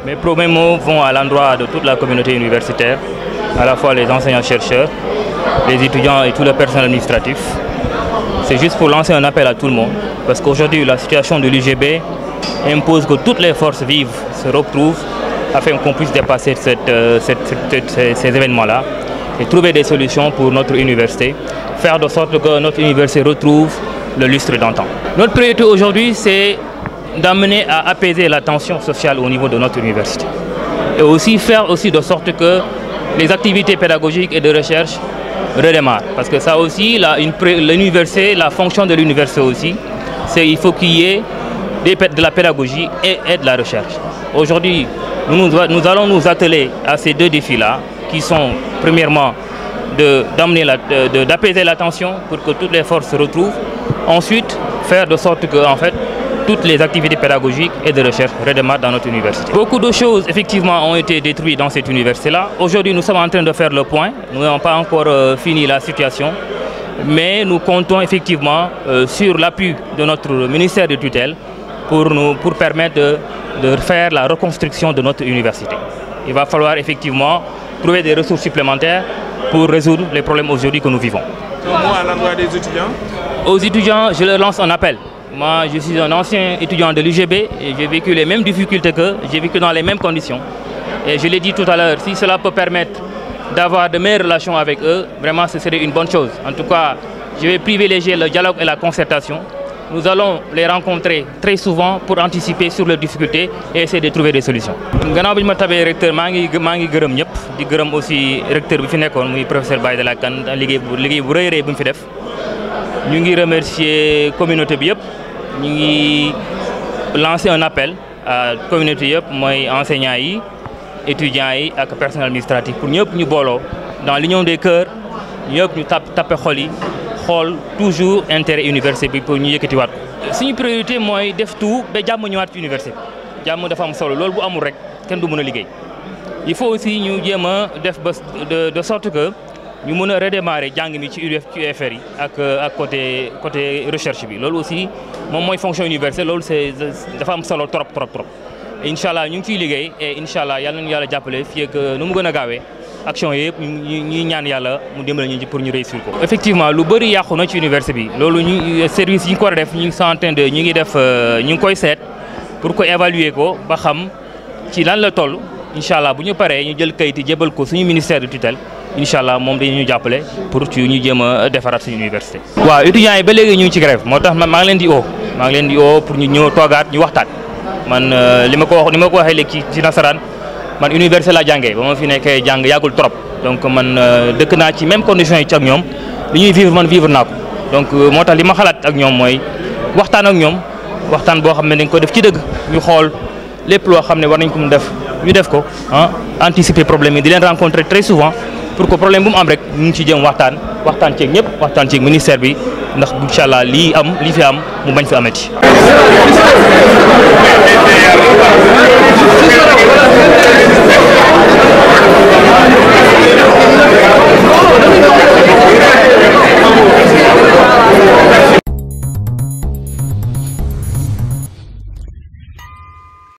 Mes premiers mots vont à l'endroit de toute la communauté universitaire, à la fois les enseignants-chercheurs, les étudiants et tout le personnel administratif. C'est juste pour lancer un appel à tout le monde, parce qu'aujourd'hui la situation de l'UGB impose que toutes les forces vives se retrouvent afin qu'on puisse dépasser ces événements-là et trouver des solutions pour notre université, faire de sorte que notre université retrouve le lustre d'antan. Notre priorité aujourd'hui, c'est d'amener à apaiser la tension sociale au niveau de notre université et aussi faire de sorte que les activités pédagogiques et de recherche redémarrent, parce que ça aussi, l'université, la fonction de l'université aussi, c'est il faut qu'il y ait de la pédagogie et de la recherche. Aujourd'hui, nous allons nous atteler à ces deux défis-là, qui sont premièrement d'apaiser la tension pour que toutes les forces se retrouvent, ensuite faire de sorte que en fait, toutes les activités pédagogiques et de recherche redémarrent dans notre université. Beaucoup de choses effectivement ont été détruites dans cette université-là. Aujourd'hui, nous sommes en train de faire le point. Nous n'avons pas encore fini la situation, mais nous comptons effectivement sur l'appui de notre ministère de tutelle pour permettre de faire la reconstruction de notre université. Il va falloir effectivement trouver des ressources supplémentaires pour résoudre les problèmes aujourd'hui que nous vivons. Un mot à l'endroit des étudiants? Aux étudiants, je leur lance un appel. Moi, je suis un ancien étudiant de l'UGB et j'ai vécu les mêmes difficultés qu'eux, j'ai vécu dans les mêmes conditions. Et je l'ai dit tout à l'heure, si cela peut permettre d'avoir de meilleures relations avec eux, vraiment ce serait une bonne chose. En tout cas, je vais privilégier le dialogue et la concertation. Nous allons les rencontrer très souvent pour anticiper sur leurs difficultés et essayer de trouver des solutions. Gannaaw bi ma tabee recteur maa ngi gërëm ñëpp di gërëm aussi recteur bi fi nekkoon muy professeur Baye de la Kane liggéey bu rëy bu mu fi def. Ñu ngi remercier communauté bi yëpp. Ñu ngi lancer un appel à communauté yëpp mooy enseignants yi, étudiants yi ak personnel administratif pour ñëpp ñu booloo dans l'union des cœurs ñëpp ñu tappe xol yi. xool toujours intérêt université bi pour ñu yëkkatiwaat ko. Suñu priorité mooy def tout ba jàmm ñëwaat ci université bi jàmm dafa am solo loolu bu amul rek kenn du mën a liggéey. Il faut aussi ñu jéem a def ba de sorte que ñu mën a redémarrer jàng mi ci UFR yi ak côté recherche bi loolu aussi moom mooy fonction université loolu dafa am solo trop. Incha allah ñu ngi ciy liggéey et incha allah yal nañu yàlla jàppale fii ak nu mu gën a gaawee. Action yëpp ñuy ñaan yàlla mu dimbali ñu pour ñu réussir ko. Effectivement lu bëri yàqu na ci université bi loolu ñu service yi ñu ko war a def ñu ngi koy seet pour ko évaluer ko ba xam ci lan la toll incha allah bu ñu paree ñu jël kayit yi jébal ko suñu ministère de tutelle incha allah moom dañu jàppale pour ci ñu jéem a defaraat suñu université. waaw étudiants yi ba léegi ñu ngi ci grève moo tax maa ngi leen di oo pour ñu ñëw toogaat ñu waxtaan man li ma ko waxee léegi ci nasaraan. Man université laa jàngee ba ma fi nekkee jàng yàggul trop donc man dëkk naa ci même conditions yi ci ak ñoom li ñuy vivre man vivre naa ko donc moo tax li ma xalaat ak ñoom mooy waxtaan ak ñoom waxtaan boo xam ne dañ ko def ci dëgg ñu xool lépp loo xam ne war nañ ko def ñu def ko anticiper problème yi di leen rencontrer très souvent pour que problème bu mu am rek ñu ngi ci jëm waxtaan ceeg ñëpp waxtaan ceeg ministère bi ndax incha allah lii fi am mu bañ fi amati.